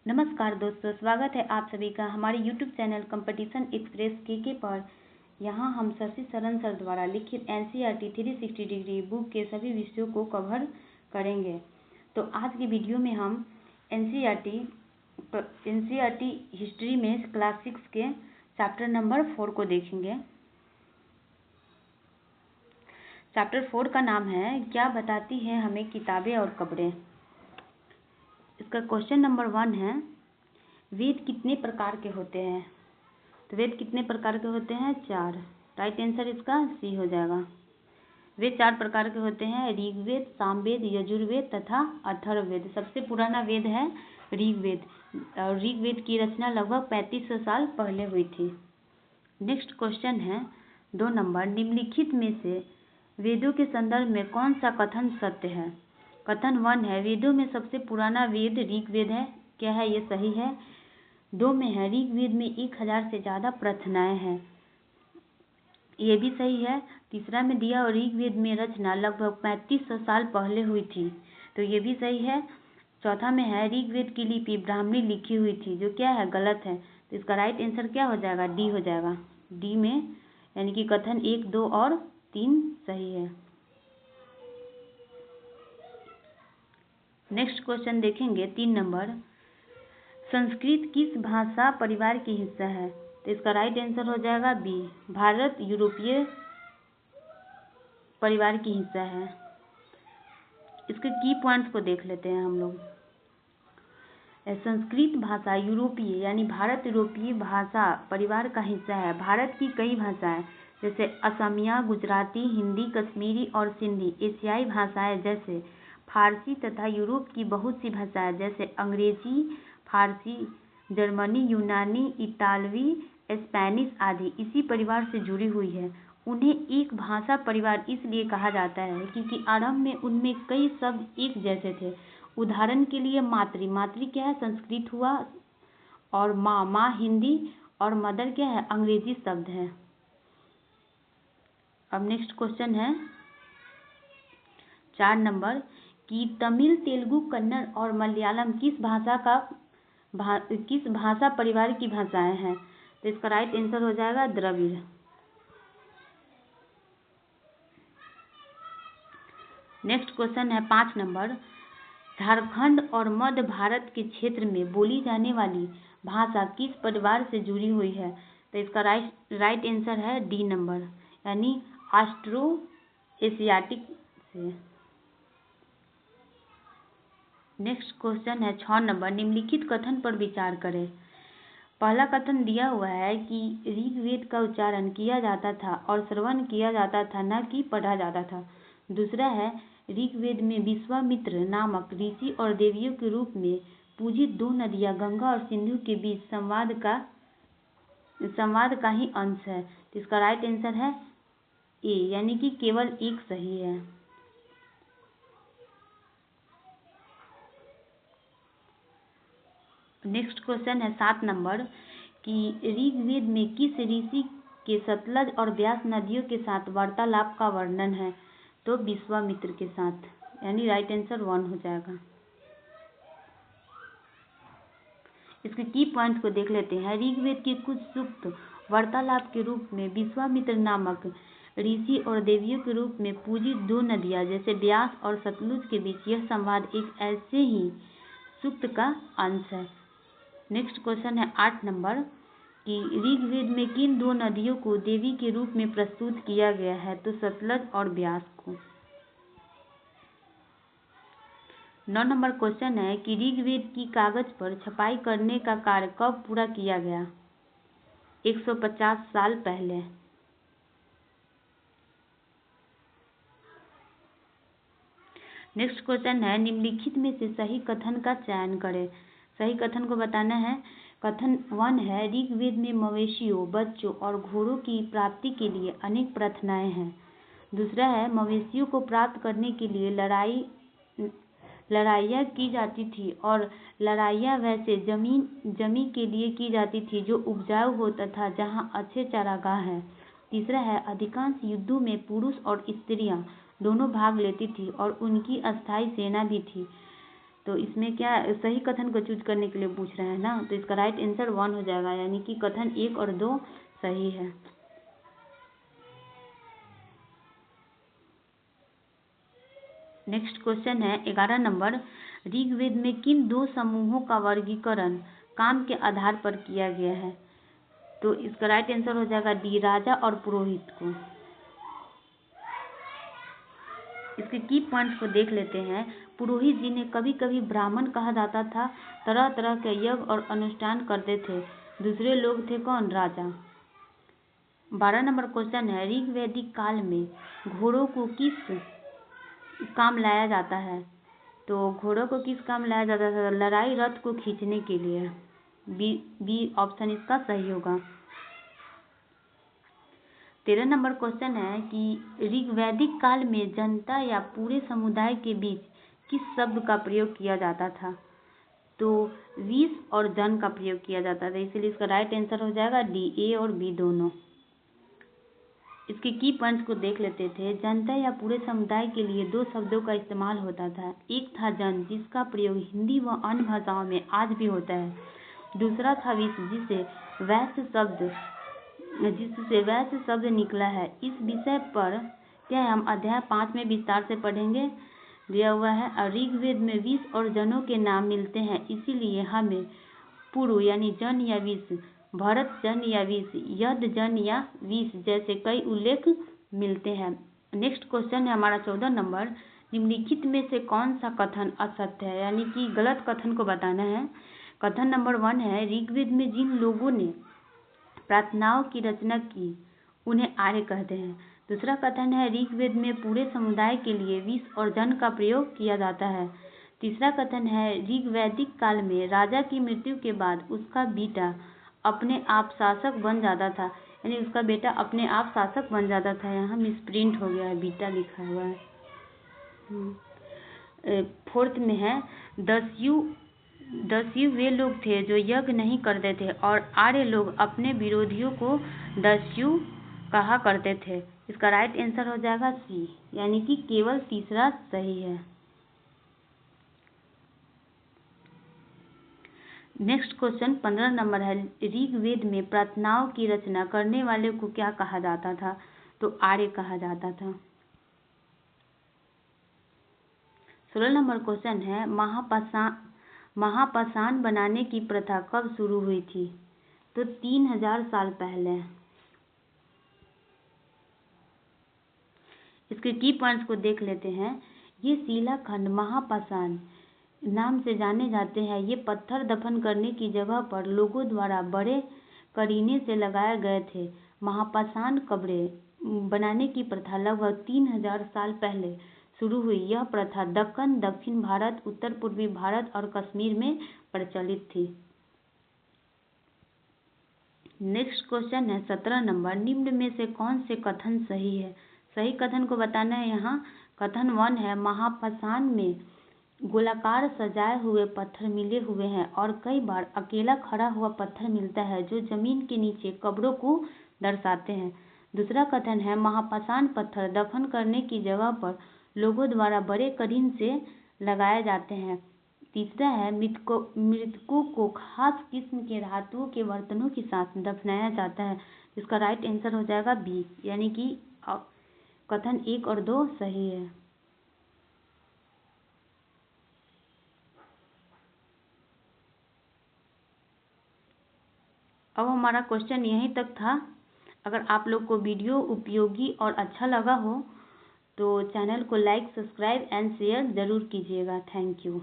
नमस्कार दोस्तों, स्वागत है आप सभी का हमारे YouTube चैनल कंपटीशन एक्सप्रेस के पर। यहाँ हम शशि शरण सर द्वारा लिखित NCERT 360 डिग्री बुक के सभी विषयों को कवर करेंगे। तो आज की वीडियो में हम NCERT हिस्ट्री में क्लास 6 के चैप्टर नंबर 4 को देखेंगे। चैप्टर 4 का नाम है क्या बताती है हमें किताबें और कब्रें। इसका क्वेश्चन नंबर 1 है, वेद कितने प्रकार के होते हैं। तो वेद कितने प्रकार के होते हैं? 4। राइट आंसर इसका सी हो जाएगा। वेद 4 प्रकार के होते हैं, ऋग्वेद, सामवेद, यजुर्वेद तथा अथर्ववेद। सबसे पुराना वेद है ऋग्वेद और ऋग्वेद की रचना लगभग 3500 साल पहले हुई थी। नेक्स्ट क्वेश्चन है 2 नंबर, निम्नलिखित में से वेदों के संदर्भ में कौन सा कथन सत्य है। कथन 1 है, वेदों में सबसे पुराना वेद ऋग्वेद है। क्या है? ये सही है। 2 में है, ऋग्वेद में 1000 से ज़्यादा प्रार्थनाएं हैं। ये भी सही है। तीसरा में दिया और ऋग्वेद में रचना लगभग 3500 साल पहले हुई थी, तो ये भी सही है। चौथा में है, ऋग्वेद की लिपि ब्राह्मणी लिखी हुई थी, जो क्या है? गलत है। तो इसका राइट आंसर क्या हो जाएगा? डी हो जाएगा। डी में यानी कि कथन 1, 2 और 3 सही है। नेक्स्ट क्वेश्चन देखेंगे 3 नंबर, संस्कृत किस भाषा परिवार की हिस्सा है। तो इसका राइट आंसर हो जाएगा बी, भारत यूरोपीय परिवार की हिस्सा है। इसके की पॉइंट्स को देख लेते हैं हम लोग। संस्कृत भाषा यूरोपीय यानी भारत यूरोपीय भाषा परिवार का हिस्सा है। भारत की कई भाषाएं जैसे असमिया, गुजराती, हिंदी, कश्मीरी और सिंधी, एशियाई भाषाएं जैसे फारसी तथा यूरोप की बहुत सी भाषाएं जैसे अंग्रेजी, फारसी, जर्मनी, यूनानी, इतालवी, स्पेनिश आदि इसी परिवार से जुड़ी हुई है। उन्हें एक भाषा परिवार इसलिए कहा जाता है क्योंकि आरंभ में उनमें कई शब्द एक जैसे थे। उदाहरण के लिए मातृ क्या है? संस्कृत हुआ, और माँ हिंदी, और मदर क्या है? अंग्रेजी शब्द है। अब नेक्स्ट क्वेश्चन है 4 नंबर, कि तमिल, तेलुगु, कन्नड़ और मलयालम किस भाषा परिवार की भाषाएं हैं। तो इसका राइट आंसर हो जाएगा द्रविड़। नेक्स्ट क्वेश्चन है 5 नंबर, झारखंड और मध्य भारत के क्षेत्र में बोली जाने वाली भाषा किस परिवार से जुड़ी हुई है। तो इसका राइट आंसर है डी नंबर यानी ऑस्ट्रो एशियाटिक से। नेक्स्ट क्वेश्चन है 6 नंबर, निम्नलिखित कथन पर विचार करें। पहला कथन दिया हुआ है कि ऋग्वेद का उच्चारण किया जाता था और श्रवण किया जाता था, न कि पढ़ा जाता था। दूसरा है, ऋग्वेद में विश्वामित्र नामक ऋषि और देवियों के रूप में पूजित 2 नदियां गंगा और सिंधु के बीच संवाद का ही अंश है। तो इसका राइट आंसर है ए यानी कि केवल एक सही है। नेक्स्ट क्वेश्चन है 7 नंबर, कि ऋग्वेद में किस ऋषि के सतलज और व्यास नदियों के साथ वार्तालाप का वर्णन है। तो विश्वामित्र के साथ, यानी राइट आंसर 1 हो जाएगा। इसके की पॉइंट्स को देख लेते हैं। ऋग्वेद के कुछ सूक्त वार्तालाप के रूप में विश्वामित्र नामक ऋषि और देवियों के रूप में पूजित 2 नदियां जैसे व्यास और सतलुज के बीच यह संवाद एक ऐसे ही सूक्त का अंश है। नेक्स्ट क्वेश्चन है 8 नंबर, कि ऋग्वेद में किन 2 नदियों को देवी के रूप में प्रस्तुत किया गया है। तो सतलज और व्यास को। 9 नंबर क्वेश्चन है कि ऋग्वेद की कागज पर छपाई करने का कार्य कब पूरा किया गया। 150 साल पहले। नेक्स्ट क्वेश्चन है, निम्नलिखित में से सही कथन का चयन करें। सही कथन को बताना है। कथन 1 है, ऋग्वेद में मवेशियों, बच्चों और घोड़ों की प्राप्ति के लिए अनेक प्रार्थनाएं हैं। दूसरा है, मवेशियों को प्राप्त करने के लिए लड़ाइयाँ की जाती थी और लड़ाइयाँ वैसे जमी के लिए की जाती थी जो उपजाऊ हो तथा जहाँ अच्छे चारागाह हैं। तीसरा है, अधिकांश युद्धों में पुरुष और स्त्रियाँ दोनों भाग लेती थी और उनकी अस्थायी सेना भी थी। तो इसमें क्या सही कथन को चूज करने के लिए पूछ रहे हैं ना, तो इसका राइट आंसर 1 हो जाएगा, यानी कि कथन 1 और 2 सही है। नेक्स्ट क्वेश्चन है 11 नंबर, ऋग्वेद में किन 2 समूहों का वर्गीकरण काम के आधार पर किया गया है? तो इसका राइट आंसर हो जाएगा डी, राजा और पुरोहित को। इसके की पॉइंट्स को देख लेते हैं। पुरोहित जिन्हें कभी कभी ब्राह्मण कहा जाता था, तरह तरह के यज्ञ और अनुष्ठान करते थे। दूसरे लोग थे कौन? राजा। 12 नंबर क्वेश्चन है, ऋग्वैदिक काल में घोड़ों को किस काम लाया जाता है? तो घोड़ों को किस काम लाया जाता था? लड़ाई रथ को खींचने के लिए। बी ऑप्शन इसका सही होगा। 13 नंबर क्वेश्चन है कि ऋग्वैदिक काल में जनता या पूरे समुदाय के बीच किस शब्द का प्रयोग किया जाता था? तो विष और जन का प्रयोग किया जाता था, इसलिए इसका राइट आंसर हो जाएगा डी, ए और बी दोनों। इसके की पॉइंट्स को देख लेते थे। जनता या पूरे समुदाय के लिए 2 शब्दों का इस्तेमाल होता था। एक था जन, जिसका प्रयोग हिंदी व अन्य भाषाओं में आज भी होता है। दूसरा था विष, जिससे वैश्य शब्द निकला है। इस विषय पर क्या है, हम अध्याय 5 में विस्तार से पढ़ेंगे, दिया हुआ है। ऋग्वेद में विष और जनों के नाम मिलते हैं, इसीलिए हमें पुरु यानी जन या विष, भरत जन या विष, यद जन या विष जैसे कई उल्लेख मिलते हैं। नेक्स्ट क्वेश्चन है हमारा 14 नंबर, निम्नलिखित में से कौन सा कथन असत्य है, यानी कि गलत कथन को बताना है। कथन नंबर 1 है, ऋग्वेद में जिन लोगों ने प्रार्थनाओं की रचना की उन्हें आर्य कहते हैं। दूसरा कथन है, ऋग्वेद में पूरे समुदाय के लिए विष और जन का प्रयोग किया जाता है। तीसरा कथन है, ऋग्वैदिक काल में राजा की मृत्यु के बाद उसका बेटा अपने आप शासक बन जाता था, यानी उसका बेटा अपने आप शासक बन जाता था। यहाँ मिसप्रिंट हो गया है, बेटा लिखा हुआ है। 4th में है, दस्यु वे लोग थे जो यज्ञ नहीं करते थे और आर्य लोग अपने विरोधियों को दस्यु कहा करते थे। इसका राइट आंसर हो जाएगा सी, यानी कि केवल तीसरा सही है। नेक्स्ट क्वेश्चन 15 नंबर है, ऋग्वेद में प्रार्थनाओं की रचना करने वाले को क्या कहा जाता था? तो आर्य कहा जाता था। 16 नंबर क्वेश्चन है, महापाषाण बनाने की प्रथा कब शुरू हुई थी? तो 3000 साल पहले। इसके की पॉइंट्स को देख लेते हैं। ये शिलाखंड महापाषाण नाम से जाने जाते हैं। ये पत्थर दफन करने की जगह पर लोगों द्वारा बड़े करीने से लगाए गए थे। महापाषाण कब्रें बनाने की प्रथा लगभग 3000 साल पहले शुरू हुई। यह प्रथा दक्कन, दक्षिण भारत, उत्तर पूर्वी भारत और कश्मीर में प्रचलित थी। नेक्स्ट क्वेश्चन है 17 नंबर, निम्न में से कौन से कथन सही है? सही कथन को बताना है। यहाँ कथन 1 है, महापाषाण में गोलाकार सजाए हुए पत्थर मिले हुए हैं और कई बार अकेला खड़ा हुआ पत्थर मिलता है जो जमीन के नीचे कब्रों को दर्शाते हैं। दूसरा कथन है, महापाषाण पत्थर दफन करने की जगह पर लोगों द्वारा बड़े करीन से लगाए जाते हैं। तीसरा है, मृतकों को खास किस्म के धातुओं के बर्तनों के साथ दफनाया जाता है। इसका राइट आंसर हो जाएगा बी, यानी कि कथन 1 और 2 सही है। अब हमारा क्वेश्चन यहीं तक था। अगर आप लोग को वीडियो उपयोगी और अच्छा लगा हो तो चैनल को लाइक, सब्सक्राइब एंड शेयर जरूर कीजिएगा। Thank you.